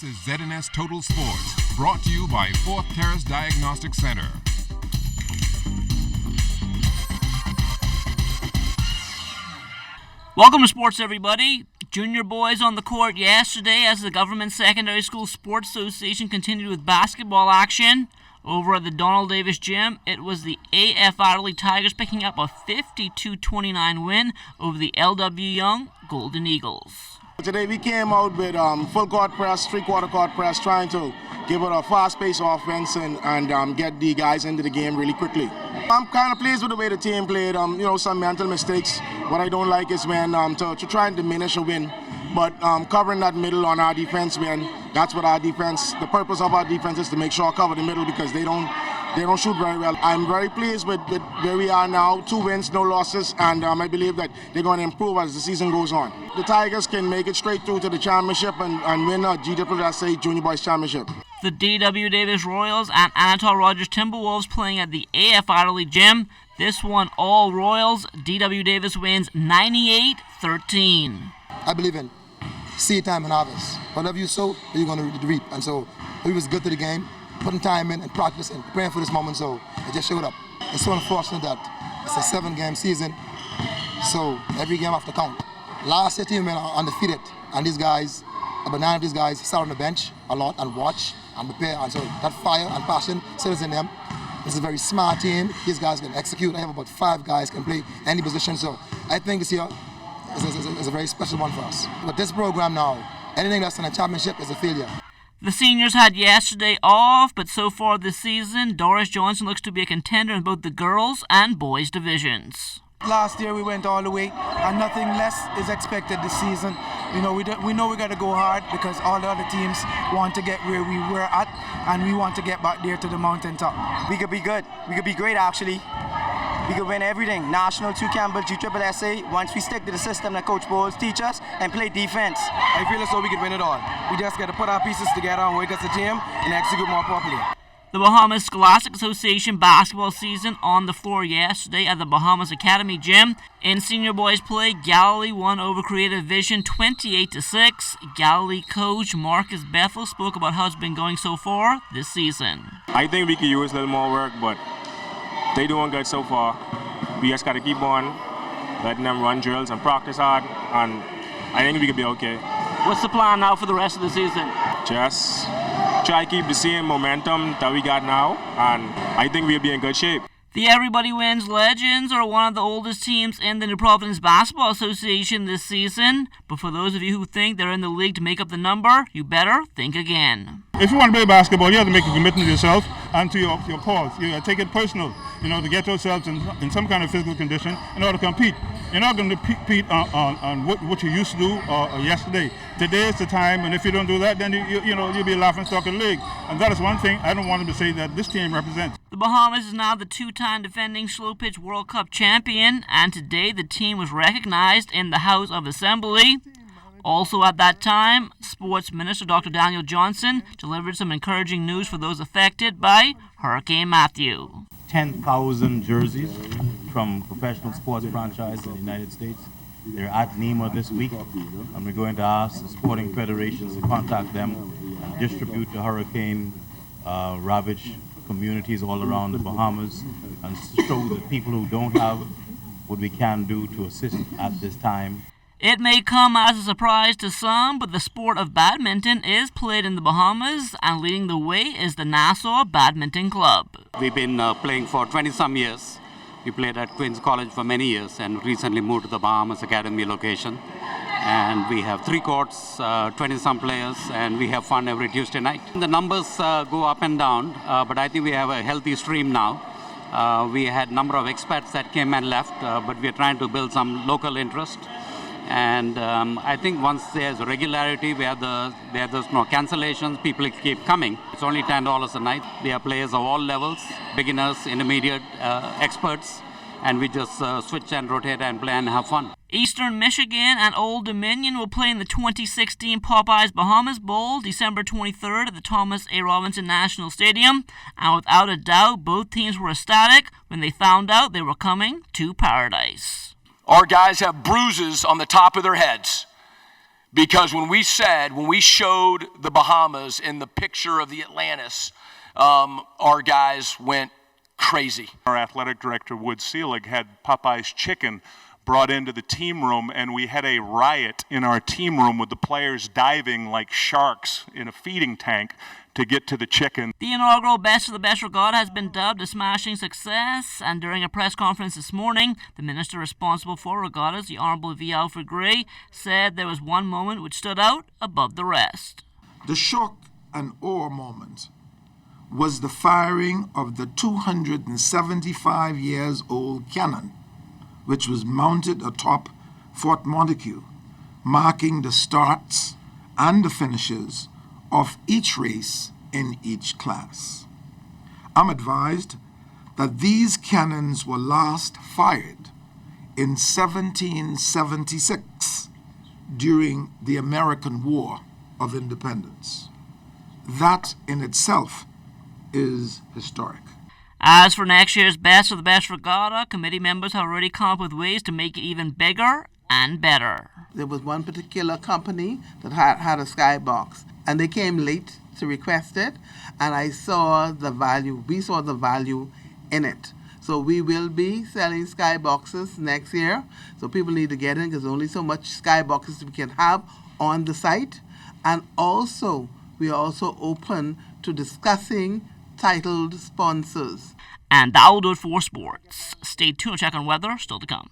This is ZNS Total Sports, brought to you by Fourth Terrace Diagnostic Center. Welcome to sports, everybody. Junior boys on the court yesterday as the Government Secondary School Sports Association continued with basketball action. Over at the Donald Davis Gym, it was the AF Adderley Tigers picking up a 52-29 win over the LW Young Golden Eagles. Today we came out with full court press, three-quarter court press, trying to give it a fast-paced offense and get the guys into the game really quickly. I'm kind of pleased with the way the team played. Some mental mistakes. What I don't like is when to try and diminish a win, but covering that middle on our defense, that's what our defense. The purpose of our defense is to make sure I cover the middle because they don't shoot very well. I'm very pleased with where we are now. 2 wins, no losses, and I believe that they're going to improve as the season goes on. The Tigers can make it straight through to the championship and win a GWSA Junior Boys Championship. The D.W. Davis Royals and Anatol Rogers Timberwolves playing at the AF Adderley Gym. This one all Royals. D.W. Davis wins 98-13. I believe in seed time and harvest. Whatever you sow, you're going to reap. And so we was good to the game, putting time in and practicing, preparing for this moment, so it just showed up. It's so unfortunate that it's a 7-game season, so every game have to count. Last year team went undefeated, and these guys, about 9 of these guys sat on the bench a lot and watch and prepare, and so that fire and passion still is in them. It's a very smart team. These guys can execute. I have about 5 guys can play any position, so I think this year is a very special one for us. But this program now, anything that's in a championship is a failure. The seniors had yesterday off, but so far this season, Doris Johnson looks to be a contender in both the girls and boys divisions. Last year we went all the way, and nothing less is expected this season. We know we got to go hard because all the other teams want to get where we were at, and we want to get back there to the mountaintop. We could be good. We could be great, actually. We could win everything. National, 2 Campbell, GSSA. Once we stick to the system that Coach Bowles teach us and play defense. I feel as though we could win it all. We just got to put our pieces together and work as a team and execute more properly. The Bahamas Scholastic Association basketball season on the floor yesterday at the Bahamas Academy Gym. In senior boys play, Galilee won over Creative Vision 28-6. Galilee coach Marcus Bethel spoke about how it's been going so far this season. I think we could use a little more work, but they doing good so far. We just got to keep on letting them run drills and practice hard, and I think we could be okay. What's the plan now for the rest of the season? Just try to keep the same momentum that we got now, and I think we'll be in good shape. The Everybody Wins Legends are one of the oldest teams in the New Providence Basketball Association this season. But for those of you who think they're in the league to make up the number, you better think again. If you want to play basketball, you have to make a commitment to yourself and to your cause. You take it personal, to get yourselves in some kind of physical condition in order to compete. You're not going to compete on what you used to do yesterday. Today is the time, and if you don't do that, then you'll be a laughing stock in the league. And that is one thing I don't want them to say that this team represents. The Bahamas is now the 2-time defending Slow Pitch World Cup champion, and today the team was recognized in the House of Assembly. Also at that time, Sports Minister Dr. Daniel Johnson delivered some encouraging news for those affected by Hurricane Matthew. 10,000 jerseys from professional sports franchises in the United States. They're at NEMA this week, and we're going to ask the sporting federations to contact them and distribute the hurricane ravaged communities all around the Bahamas and show the people who don't have what we can do to assist at this time. It may come as a surprise to some, but the sport of badminton is played in the Bahamas, and leading the way is the Nassau Badminton Club. We've been playing for 20-some years. We played at Queen's College for many years and recently moved to the Bahamas Academy location. And we have 3 courts, 20-some players, and we have fun every Tuesday night. The numbers go up and down, but I think we have a healthy stream now. We had a number of expats that came and left, but we are trying to build some local interest. And I think once there's regularity, there's no cancellations, people keep coming. It's only $10 a night. We have players of all levels, beginners, intermediate, experts, and we just switch and rotate and play and have fun. Eastern Michigan and Old Dominion will play in the 2016 Popeyes Bahamas Bowl December 23rd at the Thomas A. Robinson National Stadium. And without a doubt, both teams were ecstatic when they found out they were coming to Paradise. Our guys have bruises on the top of their heads. Because when we showed the Bahamas in the picture of the Atlantis, our guys went crazy. Our athletic director, Wood Seelig, had Popeye's chicken brought into the team room, and we had a riot in our team room with the players diving like sharks in a feeding tank to get to the chicken. The inaugural Best of the Best Regatta has been dubbed a smashing success, and during a press conference this morning, the minister responsible for regattas, the Honourable V. Alfred Gray, said there was one moment which stood out above the rest. The shock and awe moment was the firing of the 275 years old cannon, which was mounted atop Fort Montague, marking the starts and the finishes of each race in each class. I'm advised that these cannons were last fired in 1776 during the American War of Independence. That in itself is historic. As for next year's Best of the Best Regatta, committee members have already come up with ways to make it even bigger and better. There was one particular company that had a skybox, and they came late to request it, and we saw the value in it. So we will be selling skyboxes next year, so people need to get in because there's only so much skyboxes we can have on the site. And also, we are also open to discussing titled sponsors. And that will do it for sports. Stay tuned to check on weather, still to come.